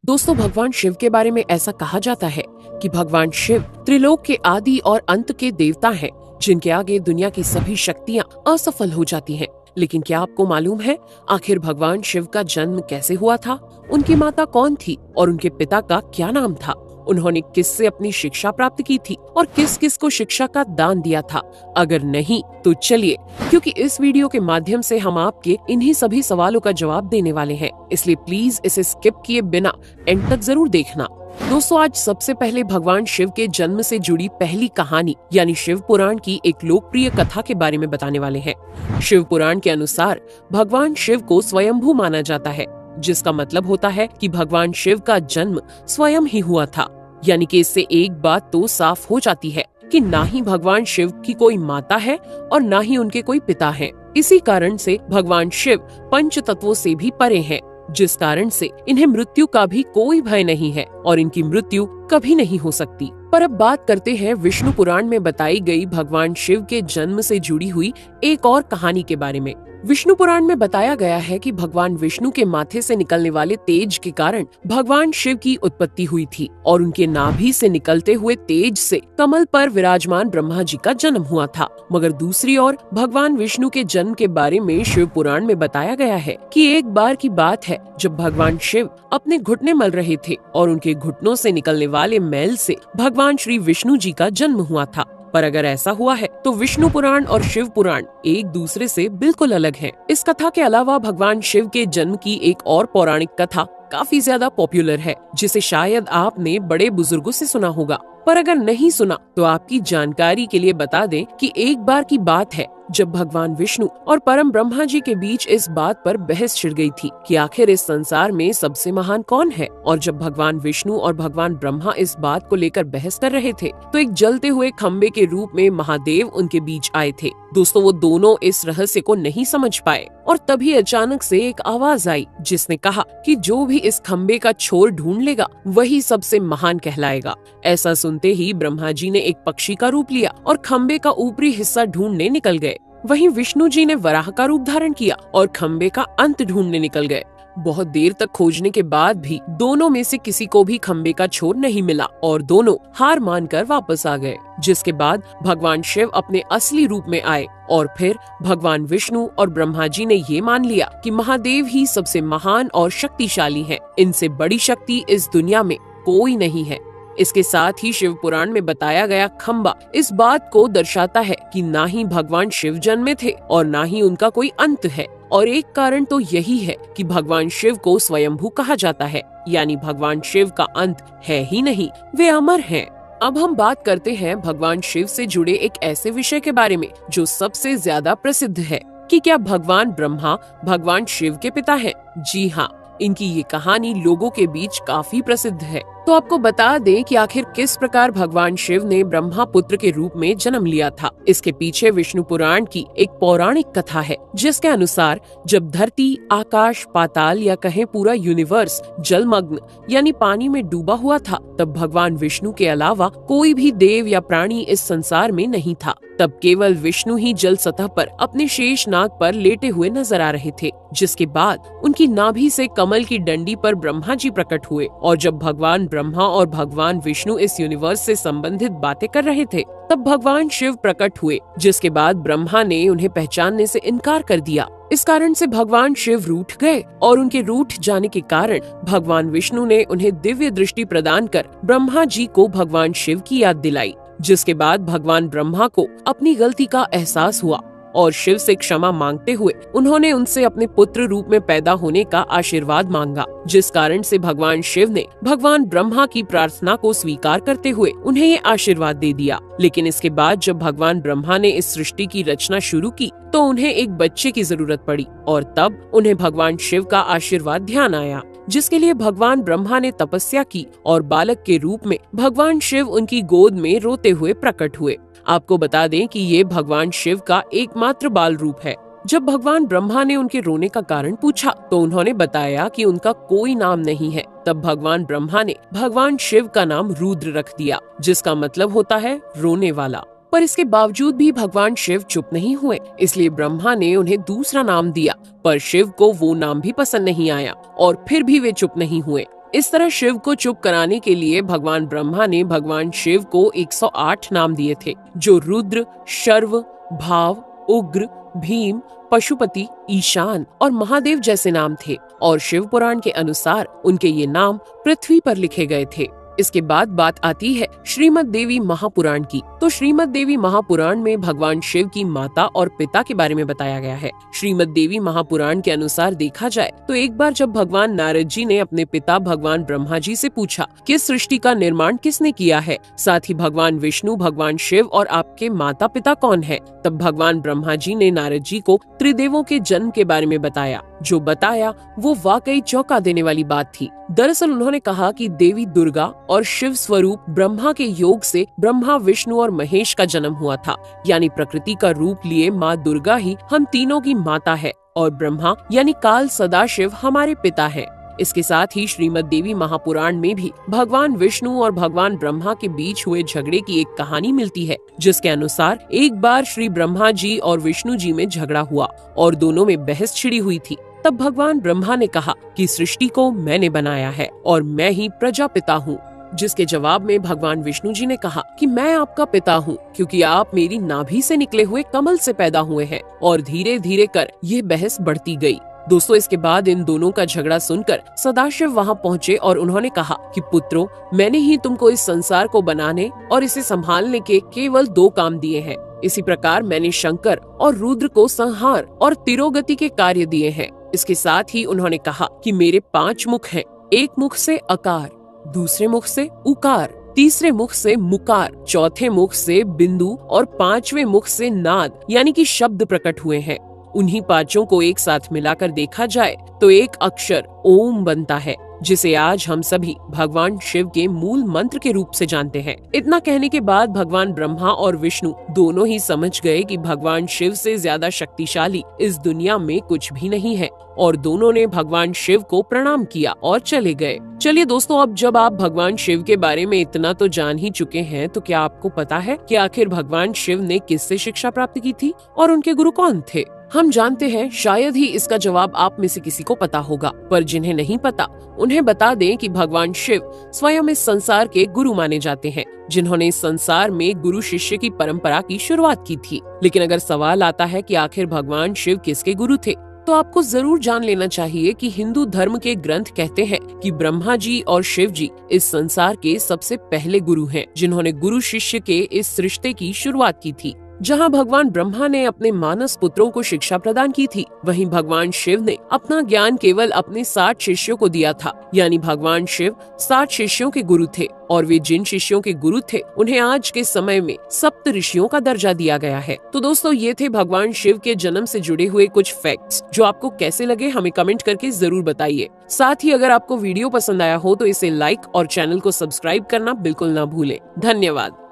दोस्तों, भगवान शिव के बारे में ऐसा कहा जाता है कि भगवान शिव त्रिलोक के आदि और अंत के देवता हैं, जिनके आगे दुनिया की सभी शक्तियां असफल हो जाती हैं। लेकिन क्या आपको मालूम है आखिर भगवान शिव का जन्म कैसे हुआ था? उनकी माता कौन थी और उनके पिता का क्या नाम था? उन्होंने किससे अपनी शिक्षा प्राप्त की थी और किस किस को शिक्षा का दान दिया था? अगर नहीं तो चलिए, क्योंकि इस वीडियो के माध्यम से हम आपके इन्हीं सभी सवालों का जवाब देने वाले हैं, इसलिए प्लीज इसे स्किप किए बिना एंड तक जरूर देखना। दोस्तों, आज सबसे पहले भगवान शिव के जन्म से जुड़ी पहली कहानी यानी शिव पुराण की एक लोकप्रिय कथा के बारे में बताने वाले हैं। शिव पुराण के अनुसार भगवान शिव को स्वयंभू माना जाता है, जिसका मतलब होता है कि भगवान शिव का जन्म स्वयं ही हुआ था। यानी कि इससे एक बात तो साफ हो जाती है कि ना ही भगवान शिव की कोई माता है और ना ही उनके कोई पिता हैं। इसी कारण से भगवान शिव पंच तत्वों से भी परे हैं, जिस कारण से इन्हें मृत्यु का भी कोई भय नहीं है और इनकी मृत्यु कभी नहीं हो सकती। पर अब बात करते हैं विष्णु पुराण में बताई गई भगवान शिव के जन्म से जुड़ी हुई एक और कहानी के बारे में। विष्णु पुराण में बताया गया है कि भगवान विष्णु के माथे से निकलने वाले तेज के कारण भगवान शिव की उत्पत्ति हुई थी और उनके नाभि से निकलते हुए तेज से कमल पर विराजमान ब्रह्मा जी का जन्म हुआ था। मगर दूसरी ओर भगवान विष्णु के जन्म के बारे में शिव पुराण में बताया गया है कि एक बार की बात है जब भगवान शिव अपने घुटने मल रहे थे और उनके घुटनों से निकलने वाले मैल से भगवान श्री विष्णु जी का जन्म हुआ था। पर अगर ऐसा हुआ है तो विष्णु पुराण और शिव पुराण एक दूसरे से बिल्कुल अलग हैं। इस कथा के अलावा भगवान शिव के जन्म की एक और पौराणिक कथा काफी ज्यादा पॉपुलर है, जिसे शायद आपने बड़े बुजुर्गों से सुना होगा। पर अगर नहीं सुना तो आपकी जानकारी के लिए बता दें कि एक बार की बात है जब भगवान विष्णु और परम ब्रह्मा जी के बीच इस बात पर बहस छिड़ गई थी कि आखिर इस संसार में सबसे महान कौन है। और जब भगवान विष्णु और भगवान ब्रह्मा इस बात को लेकर बहस कर रहे थे तो एक जलते हुए खंबे के रूप में महादेव उनके बीच आए थे। दोस्तों, वो दोनों इस रहस्य को नहीं समझ पाए और तभी अचानक से एक आवाज आई जिसने कहा कि जो भी इस खंबे का छोर ढूंढ लेगा वही सबसे महान कहलाएगा। ऐसा सुनते ही ब्रह्मा जी ने एक पक्षी का रूप लिया और खंबे का ऊपरी हिस्सा ढूंढने निकल गए। वहीं विष्णु जी ने वराह का रूप धारण किया और खंबे का अंत ढूंढने निकल गए। बहुत देर तक खोजने के बाद भी दोनों में से किसी को भी खंबे का छोर नहीं मिला और दोनों हार मानकर वापस आ गए। जिसके बाद भगवान शिव अपने असली रूप में आए और फिर भगवान विष्णु और ब्रह्मा जी ने ये मान लिया कि महादेव ही सबसे महान और शक्तिशाली हैं। इनसे बड़ी शक्ति इस दुनिया में कोई नहीं है। इसके साथ ही शिव पुराण में बताया गया खंबा इस बात को दर्शाता है कि ना ही भगवान शिव जन्मे थे और ना ही उनका कोई अंत है। और एक कारण तो यही है कि भगवान शिव को स्वयंभू कहा जाता है, यानी भगवान शिव का अंत है ही नहीं, वे अमर हैं। अब हम बात करते हैं भगवान शिव से जुड़े एक ऐसे विषय के बारे में जो सबसे ज्यादा प्रसिद्ध है कि क्या भगवान ब्रह्मा भगवान शिव के पिता हैं? जी हाँ, इनकी ये कहानी लोगों के बीच काफी प्रसिद्ध है। तो आपको बता दें कि आखिर किस प्रकार भगवान शिव ने ब्रह्मा पुत्र के रूप में जन्म लिया था। इसके पीछे विष्णु पुराण की एक पौराणिक कथा है, जिसके अनुसार जब धरती, आकाश, पाताल या कहें पूरा यूनिवर्स जलमग्न यानी पानी में डूबा हुआ था, तब भगवान विष्णु के अलावा कोई भी देव या प्राणी इस संसार में नहीं था। तब केवल विष्णु ही जल सतह पर अपने शेष नाग पर लेटे हुए नजर आ रहे थे। जिसके बाद उनकी नाभि से कमल की डंडी पर ब्रह्मा जी प्रकट हुए और जब भगवान ब्रह्मा और भगवान विष्णु इस यूनिवर्स से संबंधित बातें कर रहे थे तब भगवान शिव प्रकट हुए, जिसके बाद ब्रह्मा ने उन्हें पहचानने से इनकार कर दिया। इस कारण से भगवान शिव रूठ गए और उनके रूठ जाने के कारण भगवान विष्णु ने उन्हें दिव्य दृष्टि प्रदान कर ब्रह्मा जी को भगवान शिव की याद दिलाई। जिसके बाद भगवान ब्रह्मा को अपनी गलती का एहसास हुआ और शिव से क्षमा मांगते हुए उन्होंने उनसे अपने पुत्र रूप में पैदा होने का आशीर्वाद मांगा। जिस कारण से भगवान शिव ने भगवान ब्रह्मा की प्रार्थना को स्वीकार करते हुए उन्हें ये आशीर्वाद दे दिया। लेकिन इसके बाद जब भगवान ब्रह्मा ने इस सृष्टि की रचना शुरू की तो उन्हें एक बच्चे की जरूरत पड़ी और तब उन्हें भगवान शिव का आशीर्वाद ध्यान आया, जिसके लिए भगवान ब्रह्मा ने तपस्या की और बालक के रूप में भगवान शिव उनकी गोद में रोते हुए प्रकट हुए। आपको बता दें कि ये भगवान शिव का एकमात्र बाल रूप है। जब भगवान ब्रह्मा ने उनके रोने का कारण पूछा तो उन्होंने बताया कि उनका कोई नाम नहीं है। तब भगवान ब्रह्मा ने भगवान शिव का नाम रुद्र रख दिया, जिसका मतलब होता है रोने वाला। पर इसके बावजूद भी भगवान शिव चुप नहीं हुए, इसलिए ब्रह्मा ने उन्हें दूसरा नाम दिया। पर शिव को वो नाम भी पसंद नहीं आया और फिर भी वे चुप नहीं हुए। इस तरह शिव को चुप कराने के लिए भगवान ब्रह्मा ने भगवान शिव को 108 नाम दिए थे, जो रुद्र, शर्व, भाव, उग्र, भीम, पशुपति, ईशान और महादेव जैसे नाम थे। और शिव पुराण के अनुसार उनके ये नाम पृथ्वी पर लिखे गए थे। इसके बाद बात आती है श्रीमद् देवी महापुराण की। तो श्रीमद् देवी महापुराण में भगवान शिव की माता और पिता के बारे में बताया गया है। श्रीमद् देवी महापुराण के अनुसार देखा जाए तो एक बार जब भगवान नारद जी ने अपने पिता भगवान ब्रह्मा जी से पूछा कि सृष्टि का निर्माण किसने किया है, साथ ही भगवान विष्णु, भगवान शिव और आपके माता पिता कौन है, तब भगवान ब्रह्मा जी ने नारद जी को त्रिदेवों के जन्म के बारे में बताया। जो बताया वो वाकई चौंका देने वाली बात थी। दरअसल उन्होंने कहा कि देवी दुर्गा और शिव स्वरूप ब्रह्मा के योग से ब्रह्मा, विष्णु और महेश का जन्म हुआ था। यानी प्रकृति का रूप लिए माँ दुर्गा ही हम तीनों की माता है और ब्रह्मा यानी काल सदाशिव हमारे पिता है। इसके साथ ही श्रीमद् देवी महापुराण में भी भगवान विष्णु और भगवान ब्रह्मा के बीच हुए झगड़े की एक कहानी मिलती है, जिसके अनुसार एक बार श्री ब्रह्मा जी और विष्णु जी में झगड़ा हुआ और दोनों में बहस छिड़ी हुई थी। तब भगवान ब्रह्मा ने कहा कि सृष्टि को मैंने बनाया है और मैं ही प्रजापिता हूँ, जिसके जवाब में भगवान विष्णु जी ने कहा कि मैं आपका पिता हूँ, क्योंकि आप मेरी नाभि से निकले हुए कमल से पैदा हुए हैं। और धीरे धीरे कर ये बहस बढ़ती गई। दोस्तों, इसके बाद इन दोनों का झगड़ा सुनकर सदाशिव वहाँ पहुँचे और उन्होंने कहा कि पुत्रों, मैंने ही तुमको इस संसार को बनाने और इसे संभालने के केवल 2 काम दिए हैं। इसी प्रकार मैंने शंकर और रुद्र को संहार और तिरोगति के कार्य दिए हैं। इसके साथ ही उन्होंने कहा कि मेरे 5 मुख हैं। एक मुख से अकार, दूसरे मुख से उकार, तीसरे मुख से मुकार, चौथे मुख से बिंदु और 5वें मुख से नाद यानी कि शब्द प्रकट हुए हैं। उन्हीं 5 को एक साथ मिलाकर देखा जाए तो एक अक्षर ओम बनता है, जिसे आज हम सभी भगवान शिव के मूल मंत्र के रूप से जानते हैं। इतना कहने के बाद भगवान ब्रह्मा और विष्णु दोनों ही समझ गए कि भगवान शिव से ज्यादा शक्तिशाली इस दुनिया में कुछ भी नहीं है और दोनों ने भगवान शिव को प्रणाम किया और चले गए। चलिए दोस्तों, अब जब आप भगवान शिव के बारे में इतना तो जान ही चुके हैं, तो क्या आपको पता है कि आखिर भगवान शिव ने किससे शिक्षा प्राप्त की थी और उनके गुरु कौन थे? हम जानते हैं शायद ही इसका जवाब आप में से किसी को पता होगा, पर जिन्हें नहीं पता उन्हें बता दें कि भगवान शिव स्वयं इस संसार के गुरु माने जाते हैं, जिन्होंने इस संसार में गुरु शिष्य की परंपरा की शुरुआत की थी। लेकिन अगर सवाल आता है कि आखिर भगवान शिव किसके गुरु थे, तो आपको जरूर जान लेना चाहिए कि हिंदू धर्म के ग्रंथ कहते हैं कि ब्रह्मा जी और शिव जी इस संसार के सबसे पहले गुरु हैं, जिन्होंने गुरु शिष्य के इस रिश्ते की शुरुआत की थी। जहां भगवान ब्रह्मा ने अपने मानस पुत्रों को शिक्षा प्रदान की थी, वहीं भगवान शिव ने अपना ज्ञान केवल अपने 60 शिष्यों को दिया था। यानी भगवान शिव 60 शिष्यों के गुरु थे और वे जिन शिष्यों के गुरु थे उन्हें आज के समय में सप्त ऋषियों का दर्जा दिया गया है। तो दोस्तों, ये थे भगवान शिव के जन्म से जुड़े हुए कुछ फैक्ट्स, जो आपको कैसे लगे हमें कमेंट करके जरूर बताइए। साथ ही अगर आपको वीडियो पसंद आया हो तो इसे लाइक और चैनल को सब्सक्राइब करना बिल्कुल ना भूलें। धन्यवाद।